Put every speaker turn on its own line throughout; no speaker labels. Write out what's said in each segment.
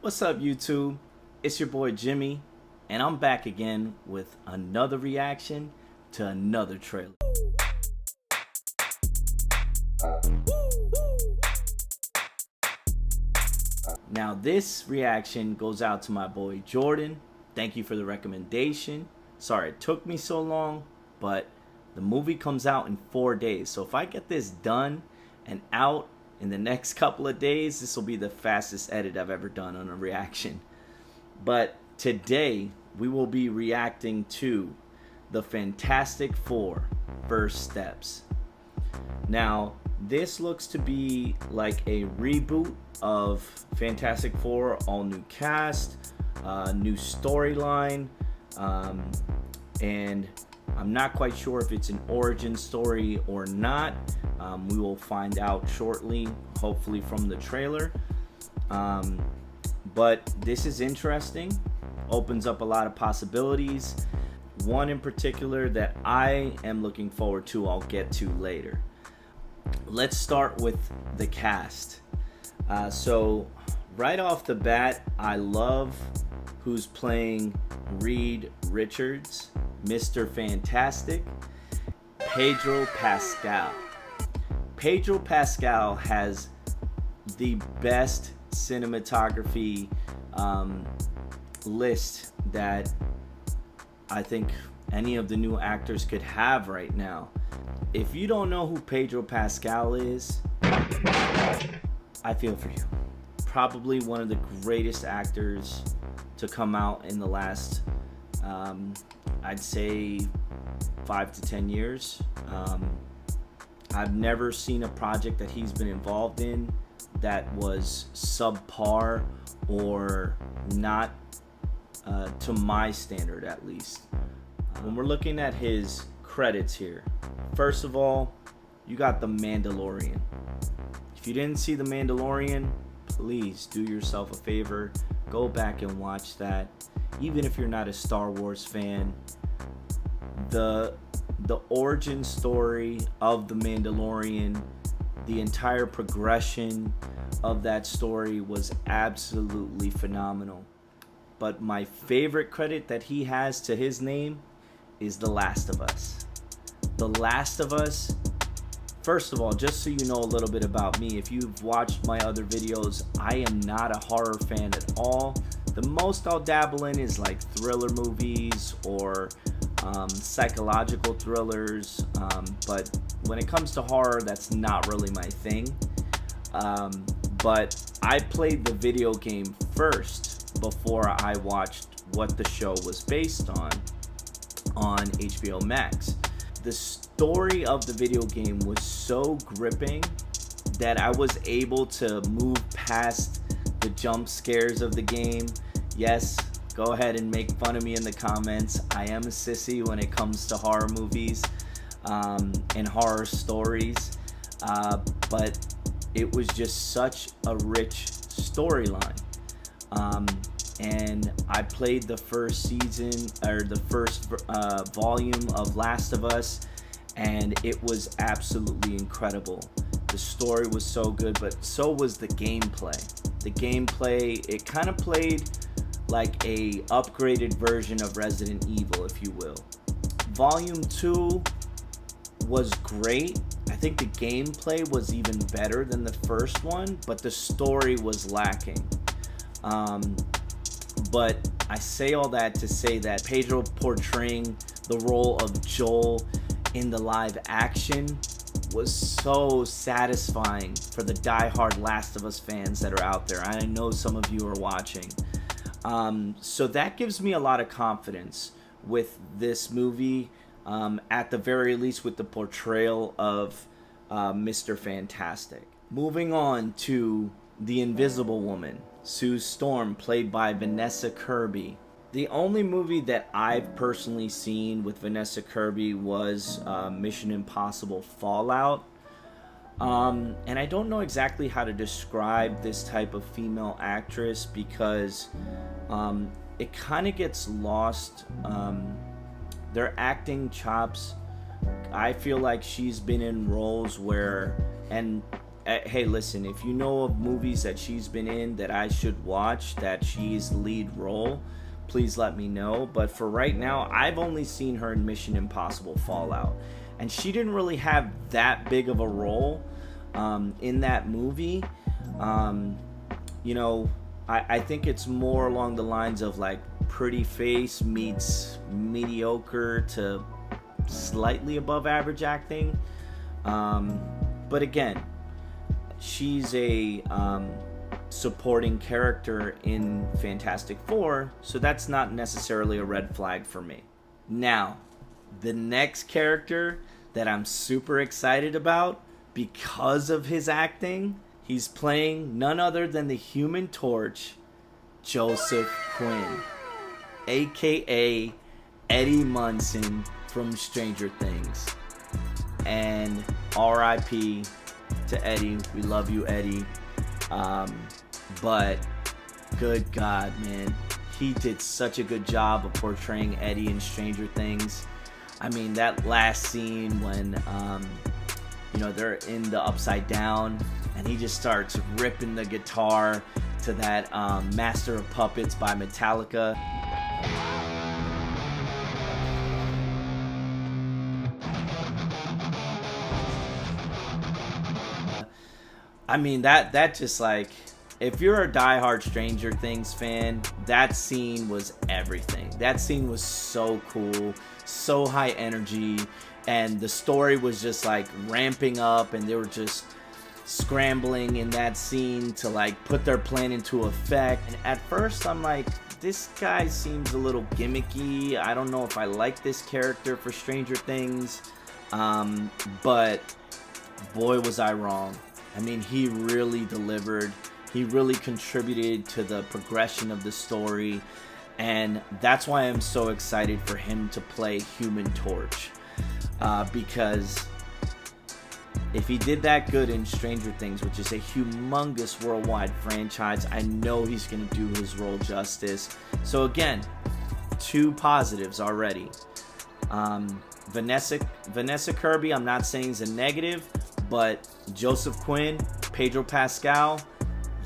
What's up, YouTube? It's your boy Jimmy, and I'm back again with another reaction to another trailer. Now, this reaction goes out to my boy Jordan. Thank you for the recommendation. Sorry it took me so long, but the movie comes out in 4 days. So if I get this done and out in the next couple of days, this will be the fastest edit I've ever done on a reaction. But today, we will be reacting to the Fantastic Four: First Steps. Now, this looks to be like a reboot of Fantastic Four, all new cast, new storyline, and I'm not quite sure if it's an origin story or not. We will find out shortly, hopefully from the trailer. But this is interesting, opens up a lot of possibilities. One in particular that I am looking forward to, I'll get to later. Let's start with the cast. So right off the bat, I love who's playing Reed Richards, Mr. Fantastic, Pedro Pascal. Pedro Pascal has the best cinematography list that I think any of the new actors could have right now. If you don't know who Pedro Pascal is, I feel for you. Probably one of the greatest actors to come out in the last, I'd say 5 to 10 years. I've never seen a project that he's been involved in that was subpar or not to my standard, at least. When we're looking at his credits here, first of all, you got The Mandalorian. If you didn't see The Mandalorian, please do yourself a favor, go back and watch that. Even if you're not a Star Wars fan, the origin story of The Mandalorian, the entire progression of that story was absolutely phenomenal. But my favorite credit that he has to his name is The Last of Us. The Last of Us, first of all, just so you know a little bit about me, if you've watched my other videos, I am not a horror fan at all. The most I'll dabble in is like thriller movies or psychological thrillers, but when it comes to horror, that's not really my thing. But I played the video game first before I watched what the show was based on HBO Max. The story of the video game was so gripping that I was able to move past the jump scares of the game. Yes, go ahead and make fun of me in the comments. I am a sissy when it comes to horror movies and horror stories, but it was just such a rich storyline. And I played the first season, or the first volume of Last of Us, and it was absolutely incredible. The story was so good, but so was the gameplay. The gameplay, it kind of played like a upgraded version of Resident Evil, if you will. Volume 2 was great. I think the gameplay was even better than the first one, but the story was lacking. But I say all that to say that Pedro portraying the role of Joel in the live action was so satisfying for the die-hard Last of Us fans that are out there. I know some of you are watching. So that gives me a lot of confidence with this movie, at the very least with the portrayal of Mr. Fantastic. Moving on to The Invisible Woman, Sue Storm, played by Vanessa Kirby. The only movie that I've personally seen with Vanessa Kirby was Mission Impossible Fallout. And I don't know exactly how to describe this type of female actress because it kind of gets lost. Their acting chops, I feel like she's been in roles where, and hey, listen, if you know of movies that she's been in that I should watch, that she's lead role, please let me know. But for right now, I've only seen her in Mission Impossible Fallout, and she didn't really have that big of a role in that movie. You know, I think it's more along the lines of like Pretty Face meets mediocre to slightly above average acting. But again, she's a supporting character in Fantastic Four, so that's not necessarily a red flag for me. Now, the next character that I'm super excited about because of his acting, he's playing none other than the Human Torch, Joseph Quinn, aka Eddie Munson from Stranger Things. And R.I.P. to Eddie. We love you, Eddie. But good God, man, he did such a good job of portraying Eddie in Stranger Things. I mean, that last scene when you know, they're in the Upside Down and he just starts ripping the guitar to that Master of Puppets by Metallica. I mean, that just like, if you're a diehard Stranger Things fan, that scene was everything. That scene was so cool, so high energy, and the story was just like ramping up, and they were just scrambling in that scene to like put their plan into effect. And at first I'm like, this guy seems a little gimmicky. I don't know if I like this character for Stranger Things. But boy, was I wrong. I mean, he really delivered. He really contributed to the progression of the story. And that's why I'm so excited for him to play Human Torch. Because if he did that good in Stranger Things, which is a humongous worldwide franchise, I know he's going to do his role justice. So again, 2 positives already. Vanessa Kirby, I'm not saying is a negative, but Joseph Quinn, Pedro Pascal,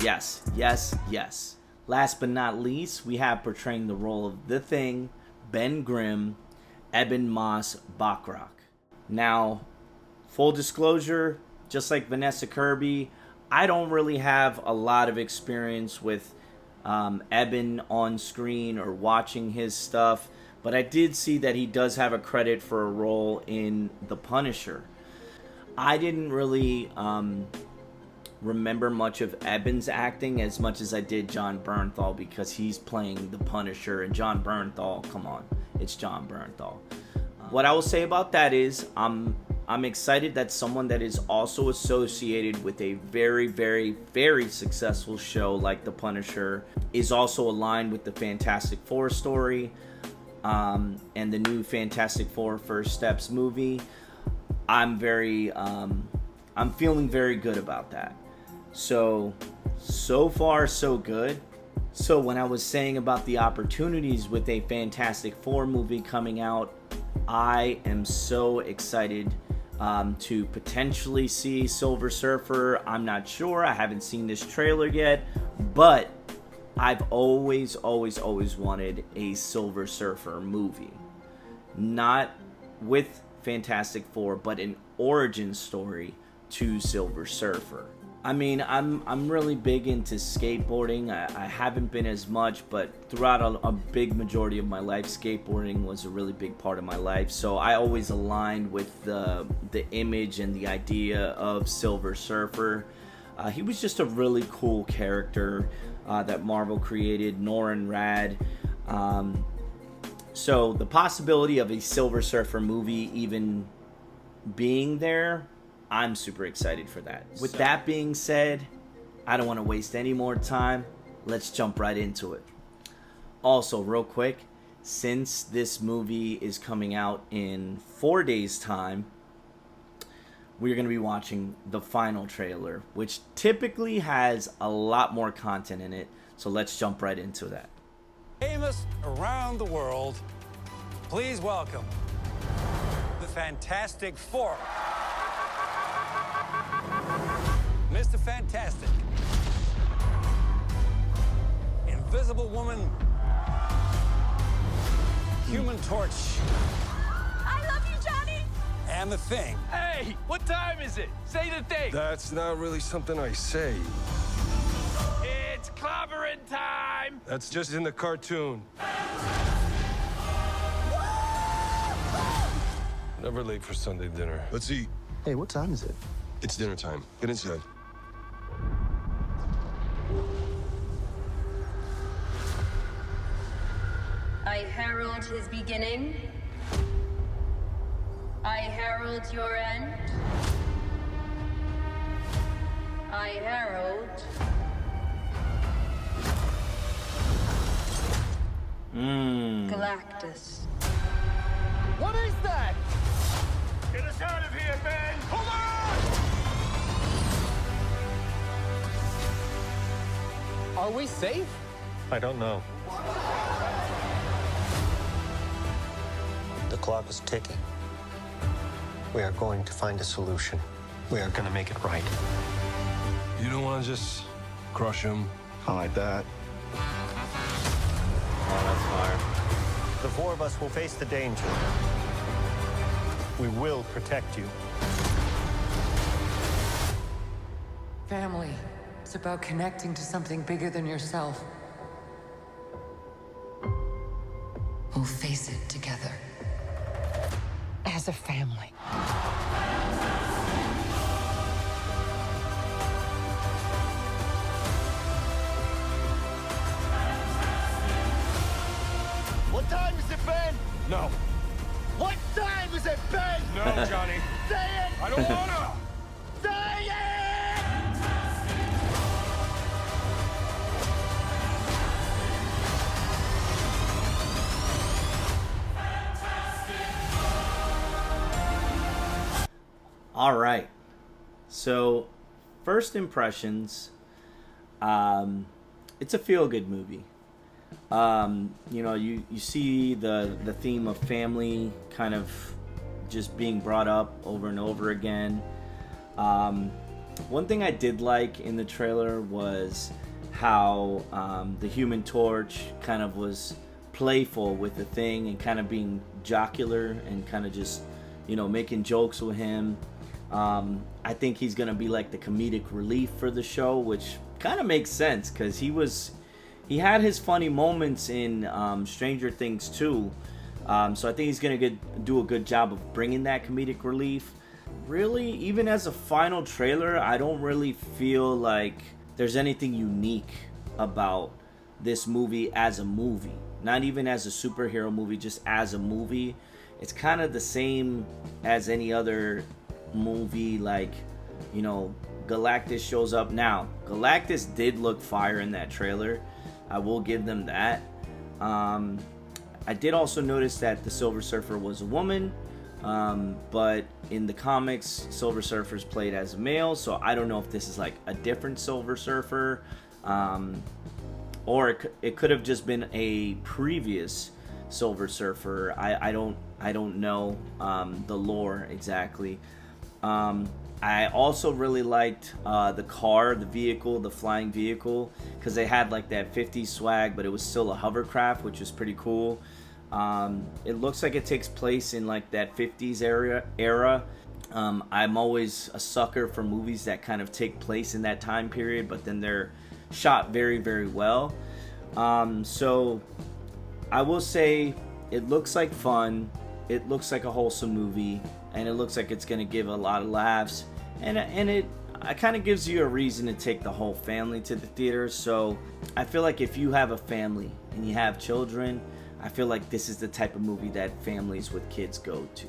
yes, yes, yes. Last but not least, we have portraying the role of the Thing, Ben Grimm, Ebon Moss-Bachrach. Now, full disclosure, just like Vanessa Kirby, I don't really have a lot of experience with Ebon on screen or watching his stuff, but I did see that he does have a credit for a role in The Punisher. I didn't really remember much of Ebon's acting as much as I did Jon Bernthal, because he's playing the Punisher, and Jon Bernthal, come on, it's Jon Bernthal. What I will say about that is I'm excited that someone that is also associated with a very, very, very successful show like The Punisher is also aligned with the Fantastic Four story and the new Fantastic Four First Steps movie. I'm feeling very good about that. So far, so good. So when I was saying about the opportunities with a Fantastic Four movie coming out, I am so excited to potentially see Silver Surfer. I'm not sure. I haven't seen this trailer yet, but I've always wanted a Silver Surfer movie. Not with Fantastic Four, but an origin story to Silver Surfer. I mean, I'm really big into skateboarding. I haven't been as much, but throughout a big majority of my life, skateboarding was a really big part of my life. So I always aligned with the image and the idea of Silver Surfer. He was just a really cool character that Marvel created, Norrin Radd. So the possibility of a Silver Surfer movie even being there, I'm super excited for that. With that being said, I don't want to waste any more time. Let's jump right into it. Also, real quick, since this movie is coming out in 4 days' time, we're going to be watching the final trailer, which typically has a lot more content in it. So let's jump right into that.
Famous around the world, please welcome the Fantastic Four. Invisible Woman, Human Torch,
I love you, Johnny!
and The Thing.
Hey, what time is it? Say the thing.
That's not really something I say.
It's clobbering time.
That's just in the cartoon. Never late for Sunday dinner. Let's eat.
Hey, what time is it?
It's dinner time. Get inside.
I herald his beginning. I herald your end. I herald. Galactus.
What is that? Get us out of here, Ben. Hold on! Are we safe?
I don't know. The clock is ticking. We are going to find a solution. We are going to make it right.
You don't want to just crush him?
I like that.
Oh, that's fire.
The four of us will face the danger. We will protect you.
Family. It's about connecting to something bigger than yourself. We'll face it together. As a family.
What time is it, Ben?
No.
What time is it, Ben?
No, Johnny.
Say it!
I don't wanna!
Say it!
All right. So, first impressions. It's a feel-good movie. You see the theme of family kind of just being brought up over and over again. One thing I did like in the trailer was how the Human Torch kind of was playful with the Thing and kind of being jocular and kind of just, making jokes with him. I think he's going to be like the comedic relief for the show, which kind of makes sense because he had his funny moments in Stranger Things too. So I think he's going to do a good job of bringing that comedic relief. Really, even as a final trailer, I don't really feel like there's anything unique about this movie as a movie. Not even as a superhero movie, just as a movie. It's kind of the same as any other movie, like, Galactus shows up. Now, Galactus did look fire in that trailer. I will give them that. I did also notice that the Silver Surfer was a woman, but in the comics, Silver Surfer's played as a male, so I don't know if this is like a different Silver Surfer, or it could have just been a previous Silver Surfer. I don't know the lore exactly. I also really liked the flying vehicle, because they had like that 50s swag, but it was still a hovercraft, which was pretty cool. It looks like it takes place in like that 50s era. I'm always a sucker for movies that kind of take place in that time period, but then they're shot very, very well. So I will say it looks like fun. It looks like a wholesome movie, and it looks like it's going to give a lot of laughs, and it kind of gives you a reason to take the whole family to the theater. So I feel like if you have a family and you have children, I feel like this is the type of movie that families with kids go to.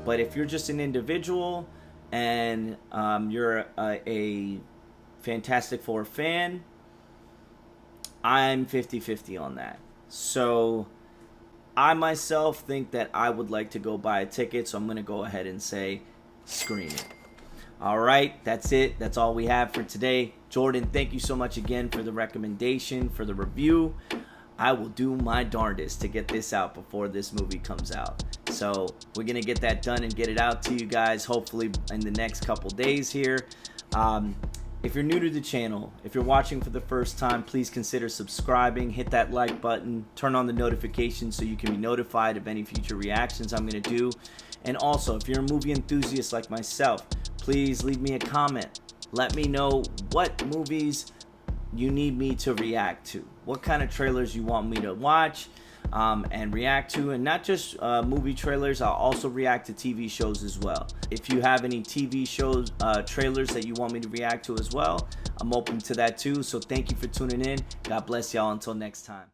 But if you're just an individual and you're a Fantastic Four fan, I'm 50-50 on that. So I myself think that I would like to go buy a ticket, so I'm going to go ahead and say screen it. All right, that's it. That's all we have for today. Jordan, thank you so much again for the recommendation, for the review. I will do my darndest to get this out before this movie comes out. So we're going to get that done and get it out to you guys, hopefully in the next couple days here. If you're new to the channel, if you're watching for the first time, please consider subscribing, hit that like button, turn on the notifications so you can be notified of any future reactions I'm going to do. And also, if you're a movie enthusiast like myself, please leave me a comment. Let me know what movies you need me to react to, what kind of trailers you want me to watch and react to. And not just movie trailers, I'll also react to TV shows as well. If you have any TV shows trailers that you want me to react to as well, I'm open to that too. So thank you for tuning in. God bless y'all. Until next time.